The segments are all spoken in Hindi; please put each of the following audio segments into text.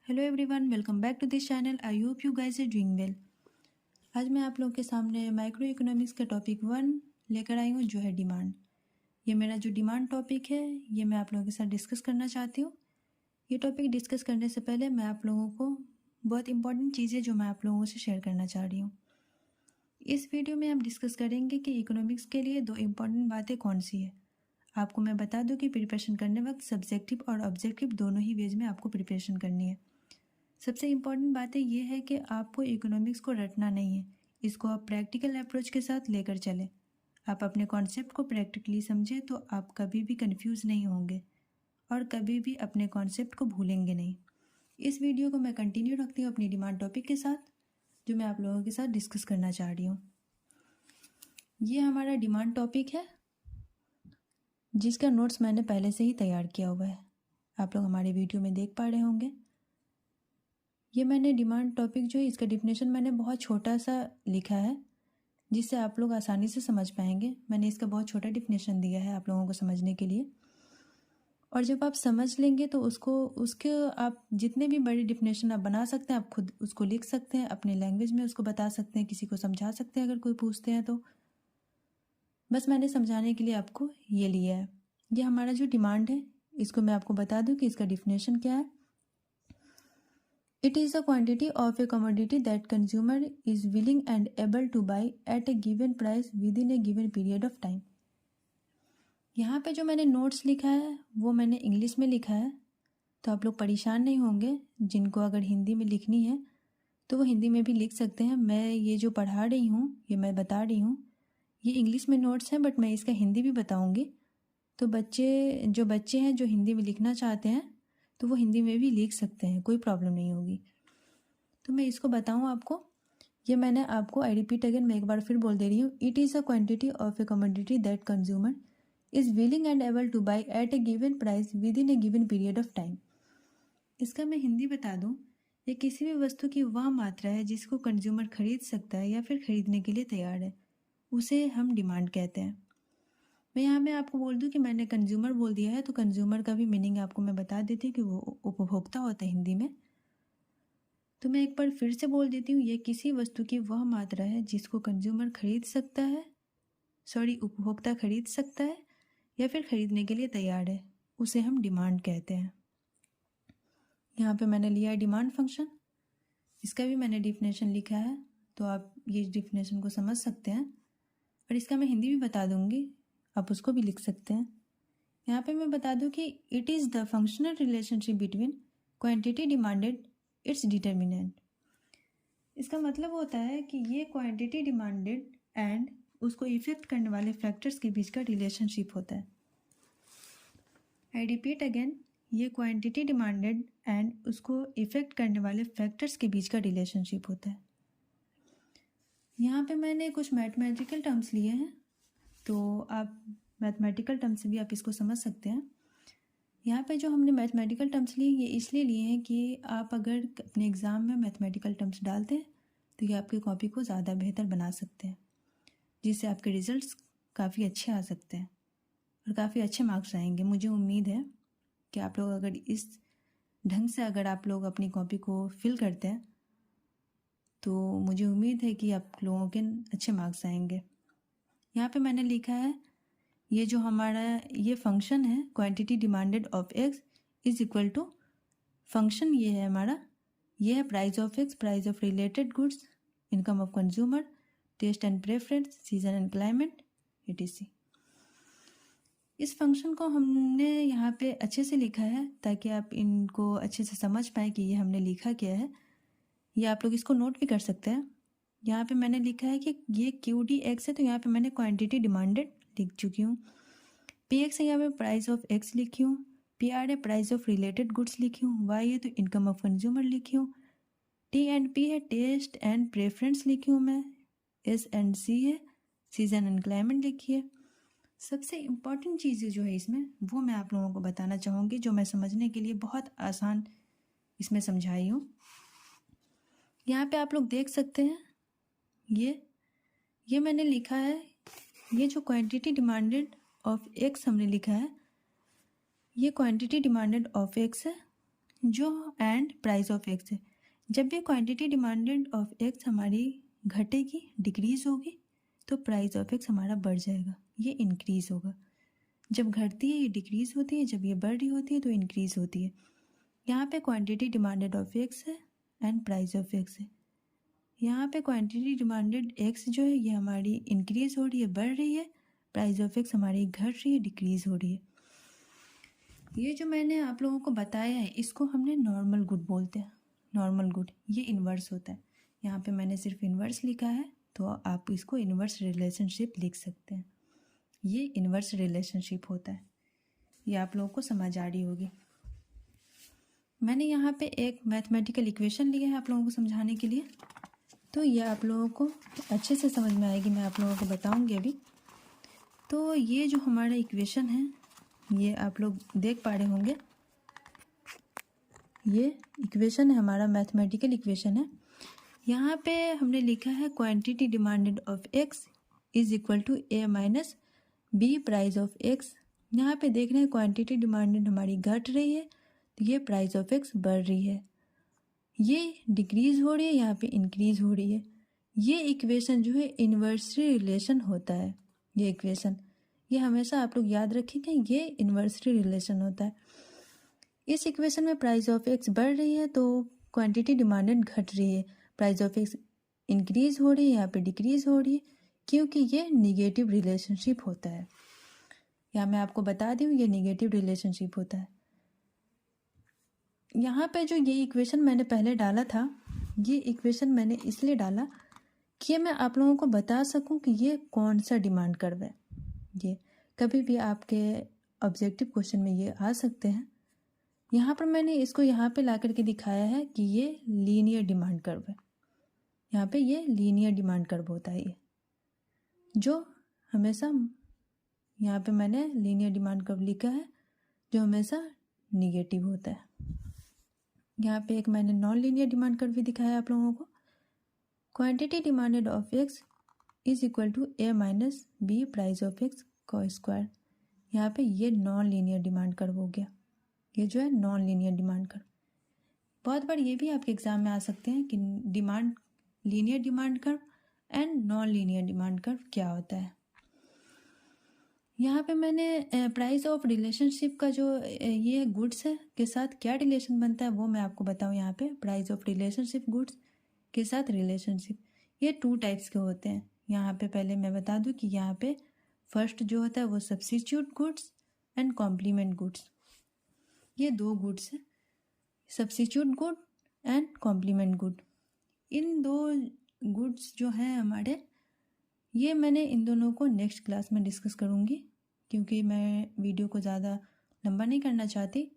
Hello everyone, welcome back to this channel. I hope you guys are doing well. आज मैं आप लोगों के सामने माइक्रो इकोनॉमिक्स का टॉपिक 1 लेकर आई हूँ, जो है डिमांड। ये मेरा जो डिमांड टॉपिक है, ये मैं आप लोगों के साथ डिस्कस करना चाहती हूँ। ये टॉपिक डिस्कस करने से पहले मैं आप लोगों को बहुत इंपॉर्टेंट चीज़ें जो मैं आप लोगों से शेयर करना चाह रही हूँ। इस वीडियो में हम डिस्कस करेंगे कि इकोनॉमिक्स के लिए 2 इम्पॉर्टेंट बातें कौन सी है। आपको मैं बता दूँ कि प्रिपरेशन करने वक्त सब्जेक्टिव और ऑब्जेक्टिव दोनों ही वेज में आपको प्रिपरेशन करनी है। सबसे इम्पॉर्टेंट बातें ये है कि आपको इकोनॉमिक्स को रटना नहीं है, इसको आप प्रैक्टिकल अप्रोच के साथ लेकर चलें। आप अपने कॉन्सेप्ट को प्रैक्टिकली समझें तो आप कभी भी कंफ्यूज नहीं होंगे और कभी भी अपने कॉन्सेप्ट को भूलेंगे नहीं। इस वीडियो को मैं कंटिन्यू रखती हूँ अपनी डिमांड टॉपिक के साथ, जो मैं आप लोगों के साथ डिस्कस करना चाह रही हूँ। ये हमारा डिमांड टॉपिक है, जिसका नोट्स मैंने पहले से ही तैयार किया हुआ है। आप लोग हमारे वीडियो में देख पा रहे होंगे। ये मैंने डिमांड टॉपिक जो है, इसका डिफिनेशन मैंने बहुत छोटा सा लिखा है, जिससे आप लोग आसानी से समझ पाएंगे। मैंने इसका बहुत छोटा डिफिनेशन दिया है आप लोगों को समझने के लिए, और जब आप समझ लेंगे तो उसके आप जितने भी बड़े डिफिनेशन आप बना सकते हैं, आप खुद उसको लिख सकते हैं, अपने लैंग्वेज में उसको बता सकते हैं, किसी को समझा सकते हैं अगर कोई पूछते हैं तो। बस मैंने समझाने के लिए आपको ये लिया है। ये हमारा जो डिमांड है, इसको मैं आपको बता दूँ कि इसका डिफिनेशन क्या है। It is a quantity of a commodity that consumer is willing and able to buy at a given price within a given period of time. यहाँ पे जो मैंने नोट्स लिखा है वो मैंने इंग्लिश में लिखा है, तो आप लोग परेशान नहीं होंगे। जिनको अगर हिंदी में लिखनी है तो वो हिंदी में भी लिख सकते हैं। मैं ये जो पढ़ा रही हूँ, ये मैं बता रही हूँ, ये इंग्लिश में नोट्स हैं, बट मैं इसका हिंदी भी बताऊँगी। तो बच्चे हैं जो हिंदी में लिखना चाहते हैं तो वो हिंदी में भी लिख सकते हैं, कोई प्रॉब्लम नहीं होगी। तो मैं इसको बताऊं आपको। ये मैंने आपको, आई रिपीट अगेन, मैं एक बार फिर बोल दे रही हूँ। It is a quantity of a commodity that consumer is willing and able to buy at a given price within a given period of time. इसका मैं हिंदी बता दूं, ये किसी भी वस्तु की वह मात्रा है जिसको कंज्यूमर खरीद सकता है या फिर खरीदने के लिए तैयार है, उसे हम डिमांड कहते हैं। मैं यहाँ में आपको बोल दूं कि मैंने कंज्यूमर बोल दिया है, तो कंज्यूमर का भी मीनिंग आपको मैं बता देती हूँ कि वो उपभोक्ता होता है हिंदी में। तो मैं एक बार फिर से बोल देती हूँ, ये किसी वस्तु की वह मात्रा है जिसको कंज्यूमर खरीद सकता है, उपभोक्ता खरीद सकता है या फिर खरीदने के लिए तैयार है, उसे हम डिमांड कहते हैं। यहाँ पे मैंने लिया है डिमांड फंक्शन, इसका भी मैंने डिफिनेशन लिखा है, तो आप ये डिफिनेशन को समझ सकते हैं। और इसका मैं हिंदी भी बता दूंगी, आप उसको भी लिख सकते हैं। यहाँ पे मैं बता दूं कि it is the functional relationship between quantity demanded its determinant. इसका मतलब होता है कि ये क्वांटिटी डिमांडेड एंड उसको इफेक्ट करने वाले फैक्टर्स के बीच का रिलेशनशिप होता है। आई रिपीट अगेन, ये क्वांटिटी डिमांडेड एंड उसको इफेक्ट करने वाले फैक्टर्स के बीच का रिलेशनशिप होता है। यहाँ पे मैंने कुछ मैथमेटिकल टर्म्स लिए हैं, तो आप मैथमेटिकल टर्म्स से भी आप इसको समझ सकते हैं। यहाँ पे जो हमने मैथमेटिकल टर्म्स लिए, ये इसलिए लिए हैं कि आप अगर अपने एग्ज़ाम में मैथमेटिकल टर्म्स डालते हैं तो ये आपकी कॉपी को ज़्यादा बेहतर बना सकते हैं, जिससे आपके रिजल्ट्स काफ़ी अच्छे आ सकते हैं और काफ़ी अच्छे मार्क्स आएंगे। मुझे उम्मीद है कि आप लोग अगर इस ढंग से अगर आप लोग अपनी कॉपी को फिल करते हैं तो मुझे उम्मीद है कि आप लोगों के अच्छे मार्क्स आएंगे। यहाँ पे मैंने लिखा है, ये जो हमारा ये फंक्शन है, quantity demanded of X is equal to function, ये है हमारा, ये है price of X, price of related goods, income of consumer, taste and preference, season and climate, etc। इस फंक्शन को हमने यहाँ पे अच्छे से लिखा है ताकि आप इनको अच्छे से समझ पाए कि ये हमने लिखा क्या है। ये आप लोग इसको नोट भी कर सकते हैं। यहाँ पे मैंने लिखा है कि ये क्यू डी एक्स है, तो यहाँ पे मैंने क्वांटिटी डिमांडेड लिख चुकी हूँ। पी एक्स है, यहाँ पे प्राइस ऑफ एक्स लिखी हूँ। पी आर है, प्राइस ऑफ रिलेटेड गुड्स लिखी हूँ। वाई है तो इनकम ऑफ कंज्यूमर लिखी हूँ। टी एंड पी है, टेस्ट एंड प्रेफरेंस लिखी हूँ मैं। एस एंड सी है, सीजन एंड क्लाइमेट लिखी है। सबसे इम्पॉर्टेंट चीज़ें जो है इसमें, वो मैं आप लोगों को बताना चाहूँगी, जो मैं समझने के लिए बहुत आसान इसमें समझाई हूँ। यहाँ पे आप लोग देख सकते हैं, ये मैंने लिखा है, ये जो क्वांटिटी डिमांडेड ऑफ एक्स हमने लिखा है, ये क्वांटिटी डिमांडेड ऑफ एक्स है। जो एंड प्राइस ऑफ एक्स है। जब भी क्वांटिटी डिमांडेड ऑफ एक्स हमारी घटेगी, डिक्रीज होगी, तो प्राइस ऑफ एक्स हमारा बढ़ जाएगा, ये इंक्रीज होगा। जब घटती है ये डिक्रीज होती है, जब ये बढ़ रही होती है तो इंक्रीज होती है। यहाँ पे क्वांटिटी डिमांडेड ऑफ एक्स है एंड प्राइस ऑफ एक्स है। यहाँ पे क्वांटिटी डिमांडेड एक्स जो है ये हमारी इंक्रीज हो रही है, बढ़ रही है, प्राइस ऑफ एक्स हमारी घट रही है, डिक्रीज हो रही है। ये जो मैंने आप लोगों को बताया है इसको हमने नॉर्मल गुड बोलते हैं। नॉर्मल गुड ये इन्वर्स होता है। यहाँ पे मैंने सिर्फ इन्वर्स लिखा है, तो आप इसको इन्वर्स रिलेशनशिप लिख सकते हैं। ये इन्वर्स रिलेशनशिप होता है। ये आप लोगों को समझ आ रही होगी। मैंने यहाँ पे एक मैथमेटिकल इक्वेशन लिया है आप लोगों को समझाने के लिए, तो ये आप लोगों को अच्छे से समझ में आएगी, मैं आप लोगों को बताऊँगी अभी। तो ये जो हमारा इक्वेशन है ये आप लोग देख पा रहे होंगे, ये इक्वेशन है हमारा, मैथमेटिकल इक्वेशन है। यहाँ पे हमने लिखा है quantity demanded of X is equal to A minus B price of X. यहाँ पे देख रहे हैं क्वांटिटी डिमांडेड हमारी घट रही है, तो ये प्राइस ऑफ एक्स बढ़ रही है, ये डिक्रीज हो रही है, यहाँ पे इंक्रीज हो रही है। ये इक्वेशन जो है इन्वर्सली रिलेशन होता है। ये इक्वेशन ये हमेशा आप लोग याद रखेंगे, ये इन्वर्सली रिलेशन होता है। इस इक्वेशन में प्राइस ऑफ एक्स बढ़ रही है तो क्वांटिटी डिमांडेड घट रही है, प्राइस ऑफ एक्स इंक्रीज हो रही है, यहाँ पे डिक्रीज हो रही है, क्योंकि ये निगेटिव रिलेशनशिप होता है। यहाँ मैं आपको बता दूँ ये निगेटिव रिलेशनशिप होता है। यहाँ पे जो ये इक्वेशन मैंने पहले डाला था, ये इक्वेशन मैंने इसलिए डाला कि मैं आप लोगों को बता सकूं कि ये कौन सा डिमांड कर्व है। ये कभी भी आपके ऑब्जेक्टिव क्वेश्चन में ये आ सकते हैं। यहाँ पर मैंने इसको यहाँ पे ला करके दिखाया है कि ये लीनियर डिमांड कर्व है। यहाँ पे ये लीनियर डिमांड कर्व होता है, ये जो हमेशा, यहाँ पे मैंने लीनियर डिमांड कर्व लिखा है जो हमेशा निगेटिव होता है। यहाँ पे एक मैंने नॉन लीनियर डिमांड कर्व भी दिखाया है आप लोगों को। Quantity demanded of X is equal to A minus B price of X का स्क्वायर। यहाँ पे ये नॉन लीनियर डिमांड कर्व हो गया, ये जो है नॉन लीनियर डिमांड कर्व। बहुत बार ये भी आपके एग्जाम में आ सकते हैं कि demand linear demand curve and non linear demand curve क्या होता है। यहाँ पे मैंने प्राइस ऑफ रिलेशनशिप का जो ये गुड्स है के साथ क्या रिलेशन बनता है वो मैं आपको बताऊँ। यहाँ पे प्राइस ऑफ रिलेशनशिप गुड्स के साथ रिलेशनशिप, ये 2 टाइप्स के होते हैं। यहाँ पे पहले मैं बता दूँ कि यहाँ पे फर्स्ट जो होता है वो substitute goods and complement goods, ये 2 गुड्स हैं, substitute good and complement good. इन 2 गुड्स जो हैं हमारे, ये मैंने इन दोनों को नेक्स्ट क्लास में डिस्कस करूँगी, क्योंकि मैं वीडियो को ज़्यादा लंबा नहीं करना चाहती,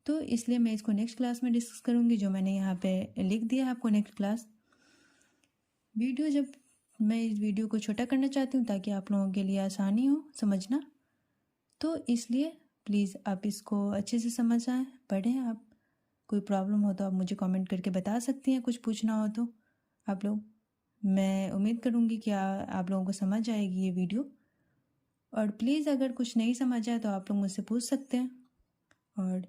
तो इसलिए मैं इसको नेक्स्ट क्लास में डिस्कस करूँगी। जो मैंने यहाँ पे लिख दिया है आपको नेक्स्ट क्लास वीडियो, जब मैं इस वीडियो को छोटा करना चाहती हूँ ताकि आप लोगों के लिए आसानी हो समझना, तो इसलिए प्लीज़ आप इसको अच्छे से समझ आए, पढ़ें। आप कोई प्रॉब्लम हो तो आप मुझे कमेंट करके बता सकती हैं, कुछ पूछना हो तो आप लोग। मैं उम्मीद करूँगी कि आप लोगों को समझ आएगी ये वीडियो, और प्लीज़ अगर कुछ नहीं समझ आए तो आप लोग मुझसे पूछ सकते हैं। और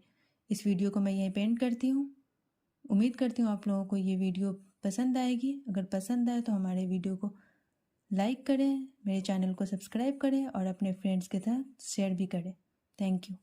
इस वीडियो को मैं यहीं पे एंड करती हूँ। उम्मीद करती हूँ आप लोगों को ये वीडियो पसंद आएगी। अगर पसंद आए तो हमारे वीडियो को लाइक करें, मेरे चैनल को सब्सक्राइब करें और अपने फ्रेंड्स के साथ शेयर भी करें। Thank you.